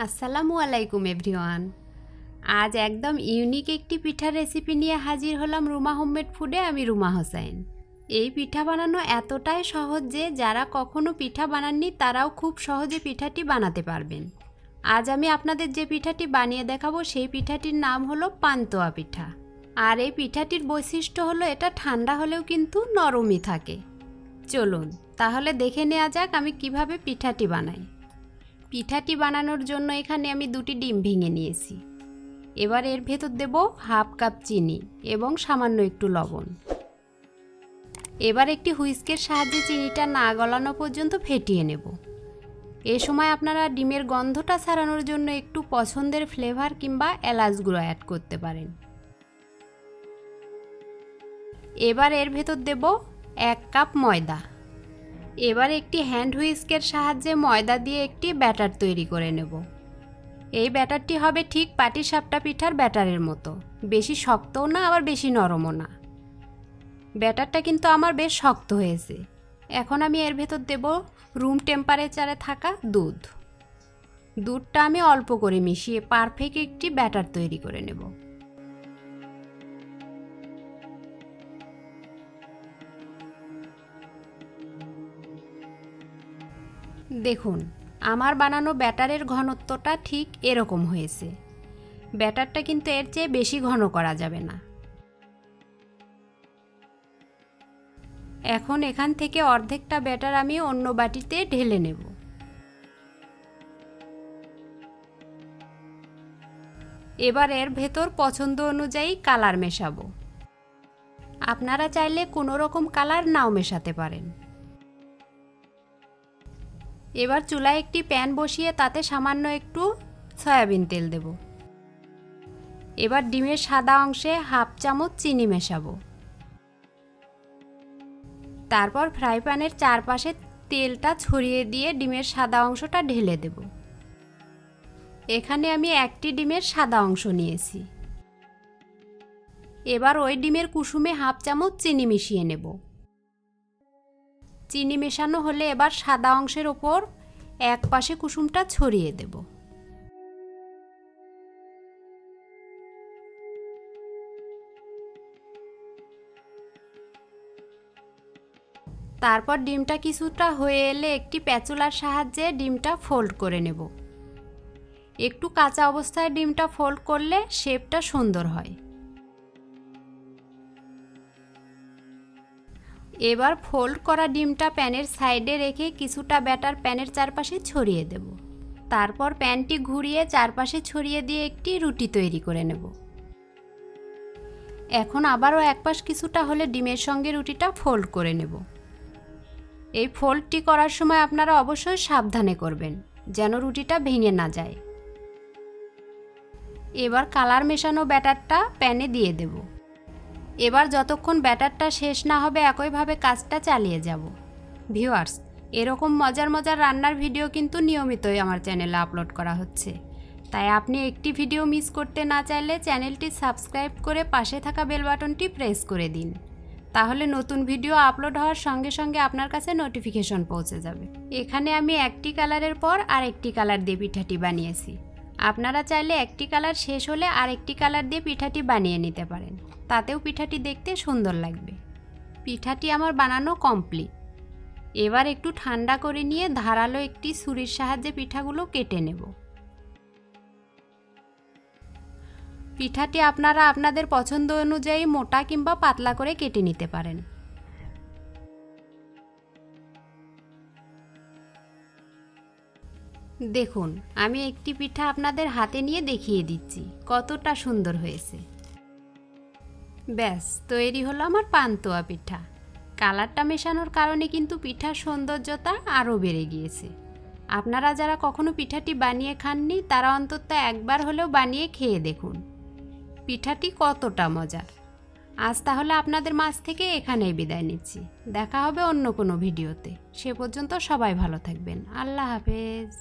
আসসালামু আলাইকুম এভরিওয়ান। আজ একদম ইউনিক একটি পিঠার রেসিপি নিয়ে হাজির হলাম রুমা হোমমেড ফুডে। আমি রুমা হোসেন। এই পিঠা বানানো এতটাই সহজ যে যারা কখনো পিঠা বানাননি তারাও খুব সহজে পিঠাটি বানাতে পারবেন। আজ আমি আপনাদের যে পিঠাটি বানিয়ে দেখাবো সেই পিঠাটির নাম হলো পান্তুয়া পিঠা। আর এই পিঠাটির বৈশিষ্ট্য হলো এটা ঠান্ডা হলেও কিন্তু নরমই থাকে। চলুন তাহলে দেখে নেওয়া যাক আমি কিভাবে পিঠাটি বানাই। পিঠাটি বানানোর জন্য এখানে আমি 2টি ডিম ভেঙে নিয়েছি। এবার এর ভেতর দেব হাফ কাপ চিনি এবং সামান্য একটু লবণ। এবার একটি হুইস্কের সাহায্যে চিনিটা না গলানো পর্যন্ত ফেটিয়ে নেব। এ সময় আপনারা ডিমের গন্ধটা ছাড়ানোর জন্য একটু পছন্দের ফ্লেভার কিংবা এলাচ গুঁড়ো অ্যাড করতে পারেন। এবার এর ভেতর দেব 1 কাপ ময়দা। এবার একটি হ্যান্ড হুইস্কের সাহায্যে ময়দা দিয়ে একটি ব্যাটার তৈরি করে নেব। এই ব্যাটারটি হবে ঠিক পাটিসাপটা পিঠার ব্যাটারের মতো, বেশি শক্তও না আবার বেশি নরমও না। ব্যাটারটা কিন্তু আমার বেশ শক্ত হয়েছে। এখন আমি এর ভেতর দেব রুম টেম্পারেচারে থাকা দুধ। দুধটা আমি অল্প করে মিশিয়ে পারফেক্ট একটি ব্যাটার তৈরি করে নেব। দেখুন আমার বানানো ব্যাটারের ঘনত্বটা ঠিক এরকম হয়েছে। ব্যাটারটা কিন্তু এর চেয়ে বেশি ঘন করা যাবে না। এখন এখান থেকে অর্ধেকটা ব্যাটার আমি অন্য বাটিতে ঢেলে নেব। এবার এর ভেতর পছন্দ অনুযায়ী কালার মেশাবো। আপনারা চাইলে কোনো রকম কালার নাও মেশাতে পারেন। এবার চুলায় একটি প্যান বসিয়ে তাতে সামান্য একটু সয়াবিন তেল দেব। এবার ডিমের সাদা অংশে হাফ চামচ চিনি মেশাবো। তারপর ফ্রাই প্যানের চারপাশে তেলটা ছড়িয়ে দিয়ে ডিমের সাদা অংশটা ঢেলে দেব। এখানে আমি একটি ডিমের সাদা অংশ নিয়েছি। এবার ওই ডিমের কুসুমে হাফ চামচ চিনি মিশিয়ে নেব। চিনি মেশানো হলে এবার সাদা অংশের ওপর এক পাশে কুসুমটা ছড়িয়ে দেব। তারপর ডিমটা কিছুটা হয়ে এলে একটি প্যাচুলার সাহায্যে ডিমটা ফোল্ড করে নেব। একটু কাঁচা অবস্থায় ডিমটা ফোল্ড করলে শেপটা সুন্দর হয়। এবার ফোল্ড করা ডিমটা প্যানের সাইডে রেখে কিছুটা ব্যাটার প্যানের চারপাশে ছড়িয়ে দেব। তারপর প্যানটি ঘুরিয়ে চারপাশে ছড়িয়ে দিয়ে একটি রুটি তৈরি করে নেব। এখন আবারও এক পাশ কিছুটা হলে ডিমের সঙ্গে রুটিটা ফোল্ড করে নেব। এই ফোল্ডটি করার সময় আপনারা অবশ্যই সাবধানে করবেন যেন রুটিটা ভেঙে না যায়। এবার কালার মেশানো ব্যাটারটা প্যানে দিয়ে দেব। এবার যতক্ষণ ব্যাটারটা শেষ না হবে একইভাবে কাজটা চালিয়ে যাব। ভিউয়ার্স, এরকম মজার মজার রান্নার ভিডিও কিন্তু নিয়মিতই আমার চ্যানেলে আপলোড করা হচ্ছে। তাই আপনি একটি ভিডিও মিস করতে না চাইলে চ্যানেলটি সাবস্ক্রাইব করে পাশে থাকা বেল বাটনটি প্রেস করে দিন। তাহলে নতুন ভিডিও আপলোড হওয়ার সঙ্গে সঙ্গে আপনার কাছে নোটিফিকেশন পৌঁছে যাবে। এখানে আমি একটি কালারের পর আরেকটি কালার দিয়ে পিঠাটি বানিয়েছি। আপনারা চাইলে একটি কালার শেষ হলে আরেকটি কালার দিয়ে পিঠাটি বানিয়ে নিতে পারেন, তাতেও পিঠাটি দেখতে সুন্দর লাগবে। পিঠাটি আমার বানানো কমপ্লিট। এবার একটু ঠান্ডা করে নিয়ে ধারালো একটি ছুরির সাহায্যে পিঠাগুলো কেটে নেব। পিঠাটি আপনারা আপনাদের পছন্দ অনুযায়ী মোটা কিংবা পাতলা করে কেটে নিতে পারেন। দেখুন আমি একটি পিঠা আপনাদের হাতে নিয়ে দেখিয়ে দিচ্ছি কতটা সুন্দর হয়েছে। ব্যাস তৈরি হলো আমার পান্তুয়া পিঠা। কালারটা মেশানোর কারণে কিন্তু পিঠার সৌন্দর্যতা আরও বেড়ে গিয়েছে। আপনারা যারা কখনো পিঠাটি বানিয়ে খাননি তারা অন্তত একবার হলেও বানিয়ে খেয়ে দেখুন পিঠাটি কতটা মজার। আজ তাহলে আপনাদের মাঝ থেকে এখানেই বিদায় নিচ্ছি। দেখা হবে অন্য কোনো ভিডিওতে। সে পর্যন্ত সবাই ভালো থাকবেন। আল্লাহ হাফেজ।